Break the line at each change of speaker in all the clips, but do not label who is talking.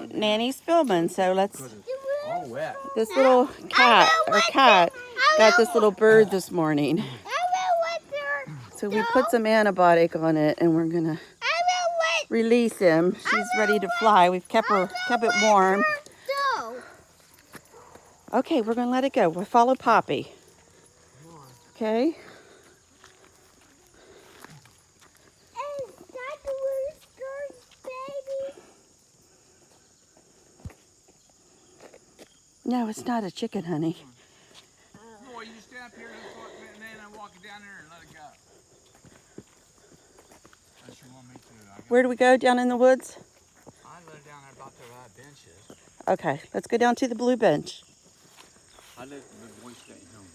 Nanny Spillman. So let's.
All wet.
This little cat got this little bird this morning. So we put some antibiotic on it, and we're gonna release him. She's ready to fly. We've kept it warm. Okay, we're gonna let it go. We'll follow Poppy. Okay. No, it's not a chicken, honey.
Boy, you just stand up here and then I walk it down there and let it go. Unless you want me to.
Where do we go? Down in the woods?
I let it down there about the benches.
Okay, let's go down to the blue bench.
I let the boy stay home.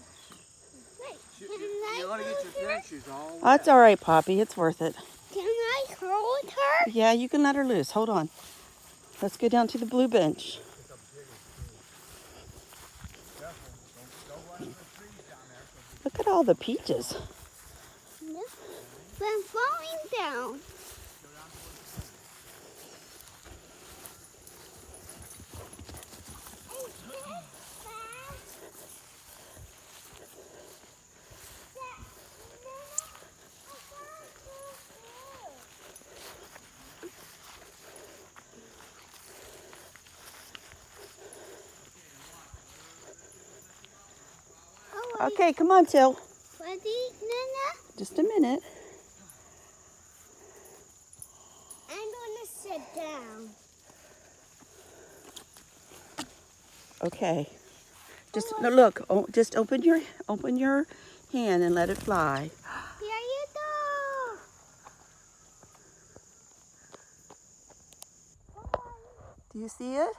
You ought to get your parachutes all wet.
That's all right, Poppy. It's worth it.
Can I hold her?
Yeah, you can let her loose. Hold on. Let's go down to the blue bench. Look at all the peaches.
I'm falling down.
Okay, come on, Till.
Ready, Nana?
Just a minute.
I'm gonna sit down.
Okay. Just no, look. Oh, just open your hand and let it fly.
Here you go.
Do you see it?